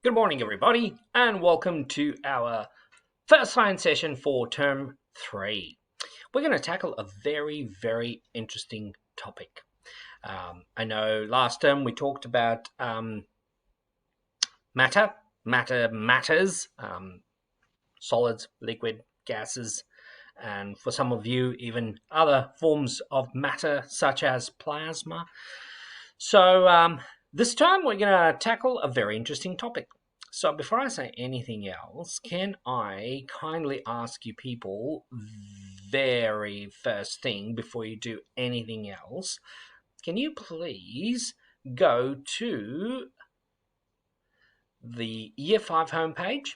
Good morning, everybody, and welcome to our first science session for term 3. We're going to tackle a very interesting topic. I know last term we talked about matter matters, solids, liquid, gases, and for some of you, even other forms of matter such as plasma. So this time we're going to tackle a very interesting topic. So before I say anything else, can I kindly ask you people, very first thing before you do anything else, can you please go to the Year 5 homepage,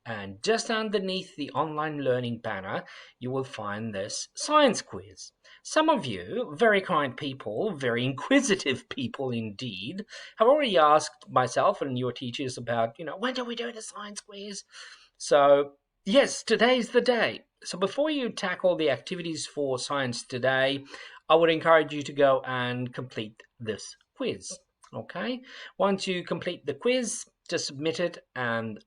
and just underneath the online learning banner, you will find this science quiz. Some of you, very kind people, very inquisitive people indeed, have already asked myself and your teachers about, when do we do the science quiz? So, yes, today's the day. So before you tackle the activities for science today, I would encourage you to go and complete this quiz. Okay? Once you complete the quiz, just submit it, and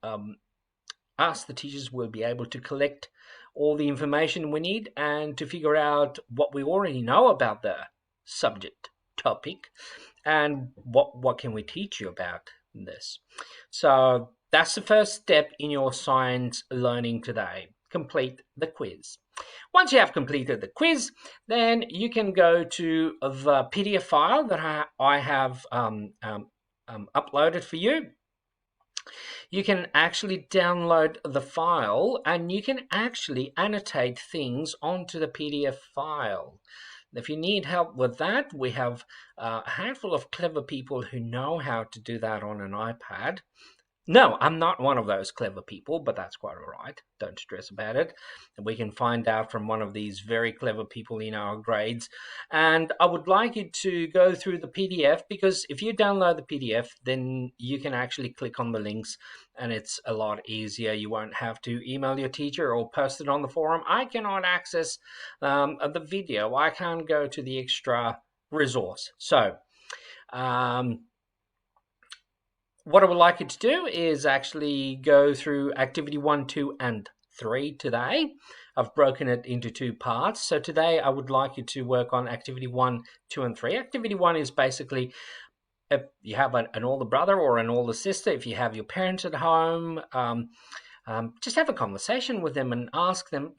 us, the teachers, will be able to collect all the information we need and to figure out what we already know about the subject topic and what can we teach you about this. So that's the first step in your science learning today. Complete the quiz. Once you have completed the quiz, then you can go to the PDF file that I have uploaded for you. You can actually download the file and you can actually annotate things onto the PDF file. If you need help with that, we have a handful of clever people who know how to do that on an iPad. No, I'm not one of those clever people, but that's quite all right. Don't stress about it. We can find out from one of these very clever people in our grades. And I would like you to go through the PDF, because if you download the PDF, then you can actually click on the links and it's a lot easier. You won't have to email your teacher or post it on the forum. I cannot access the video. I can't go to the extra resource. So, what I would like you to do is actually go through activity 1, 2, and 3 today. I've broken it into 2 parts. So today I would like you to work on activity 1, 2, and 3. Activity 1 is basically if you have an older brother or an older sister, if you have your parents at home, just have a conversation with them and ask them,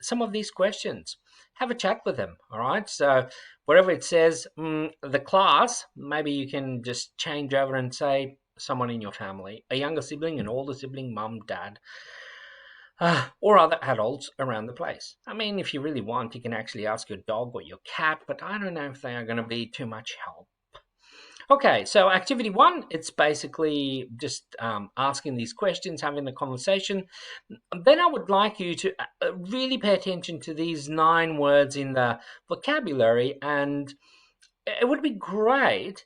some of these questions. Have a chat with them, all right? So wherever it says the class, maybe you can just change over and say someone in your family, a younger sibling, an older sibling, mum, dad, or other adults around the place. I mean, if you really want, you can actually ask your dog or your cat, but I don't know if they are going to be too much help. Okay, so activity 1, it's basically just asking these questions, having the conversation. Then I would like you to really pay attention to these 9 words in the vocabulary, and it would be great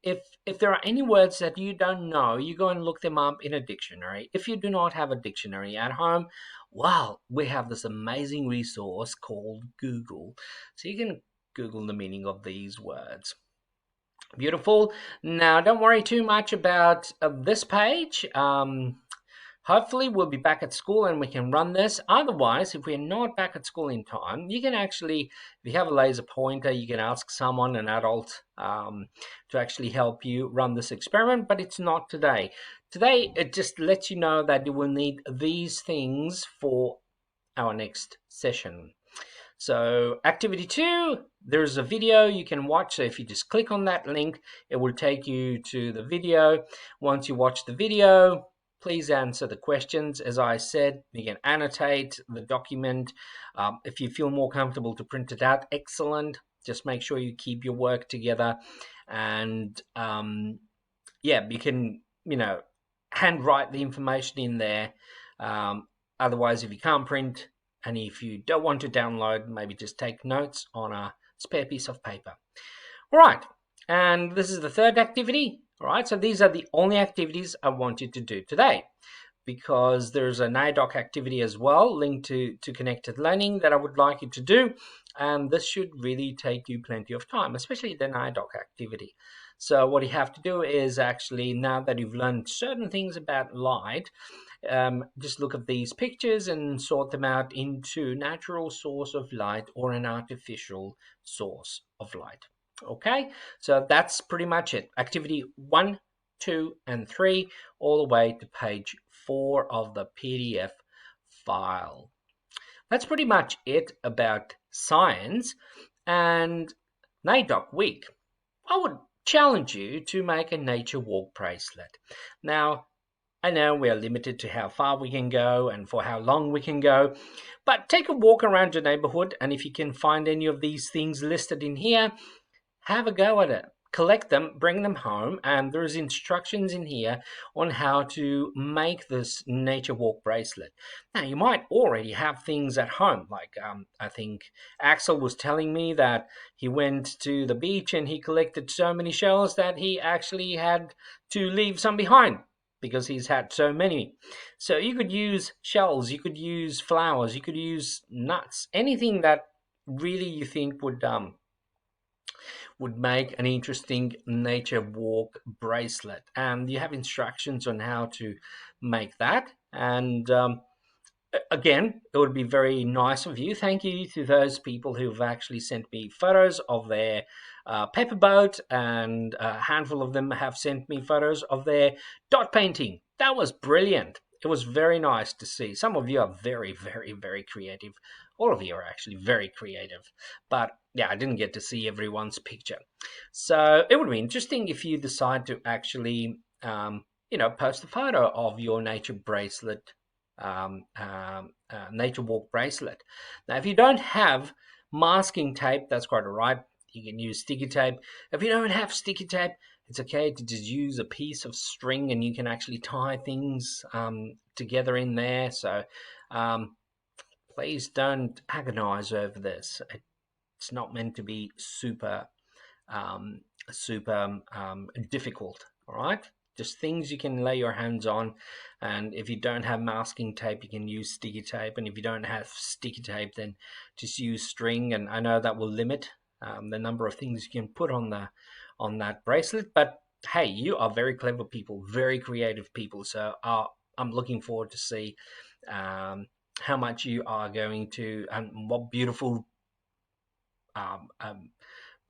if there are any words that you don't know, you go and look them up in a dictionary. If you do not have a dictionary at home, well, we have this amazing resource called Google. So you can Google the meaning of these words. Beautiful. Now, don't worry too much about this page. Hopefully, we'll be back at school and we can run this. Otherwise, if we're not back at school in time, you can actually, if you have a laser pointer, you can ask someone, an adult, to actually help you run this experiment, but it's not today. Today, it just lets you know that you will need these things for our next session. So activity 2, there's a video you can watch. So if you just click on that link, it will take you to the video. Once you watch the video, please answer the questions. As I said, you can annotate the document. If you feel more comfortable to print it out, excellent. Just make sure you keep your work together. And you can, handwrite the information in there. Otherwise, if you can't print, and if you don't want to download, maybe just take notes on a spare piece of paper. All right, and this is the 3rd activity. All right, so these are the only activities I want you to do today, because there's a NAIDOC activity as well linked to Connected Learning that I would like you to do, and this should really take you plenty of time, especially the NAIDOC activity. So what you have to do is actually, now that you've learned certain things about light, just look at these pictures and sort them out into natural source of light or an artificial source of light. Okay, so that's pretty much it. Activity 1, 2, and 3, all the way to page 4 of the PDF file. That's pretty much it about science. And NAIDOC Week, I would challenge you to make a nature walk bracelet. Now, I know we're limited to how far we can go and for how long we can go, but take a walk around your neighborhood, and if you can find any of these things listed in here, have a go at it. Collect them, bring them home, and there's instructions in here on how to make this nature walk bracelet. Now, you might already have things at home, like I think Axel was telling me that he went to the beach and he collected so many shells that he actually had to leave some behind because he's had so many. So you could use shells, you could use flowers, you could use nuts, anything that really you think would make an interesting nature walk bracelet. And you have instructions on how to make that. And again, it would be very nice of you. Thank you to those people who've actually sent me photos of their paper boat, and a handful of them have sent me photos of their dot painting. That was brilliant. It was very nice to see. Some of you are very, very, very creative. All of you are actually very creative. But yeah, I didn't get to see everyone's picture. So it would be interesting if you decide to actually, post a photo of your nature bracelet, nature walk bracelet. Now, if you don't have masking tape, that's quite all right. You can use sticky tape. If you don't have sticky tape, it's okay to just use a piece of string, and you can actually tie things together in there. So please don't agonize over this. It's not meant to be super difficult. All right, just things you can lay your hands on. And if you don't have masking tape, you can use sticky tape. And if you don't have sticky tape, then just use string. And I know that will limit the number of things you can put on that bracelet. But hey, you are very clever people, very creative people. So I'm looking forward to see how much you are going to, and what beautiful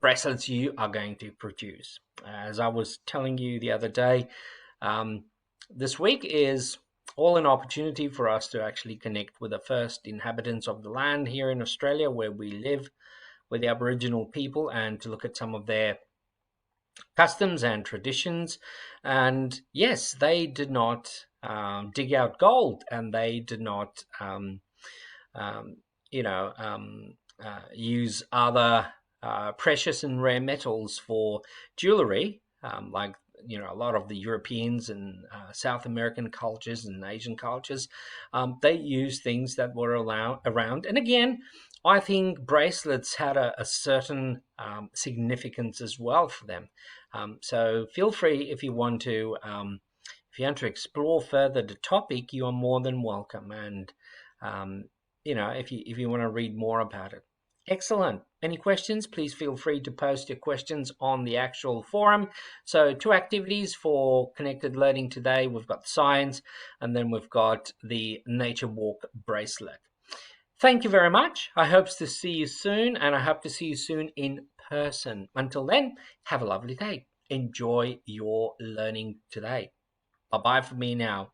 bracelets you are going to produce. As I was telling you the other day, this week is all an opportunity for us to actually connect with the first inhabitants of the land here in Australia, where we live, with the Aboriginal people, and to look at some of their customs and traditions. And yes, they did not dig out gold, and they did not use other precious and rare metals for jewelry, like a lot of the Europeans and South American cultures and Asian cultures. They use things that were around. And again, I think bracelets had a certain significance as well for them. So feel free, if you want to explore further the topic, you are more than welcome. And if you want to read more about it. Excellent. Any questions? Please feel free to post your questions on the actual forum. So 2 activities for connected learning today. We've got science, and then we've got the nature walk bracelet. Thank you very much. I hope to see you soon, and I hope to see you soon in person. Until then, have a lovely day. Enjoy your learning today. Bye-bye for me now.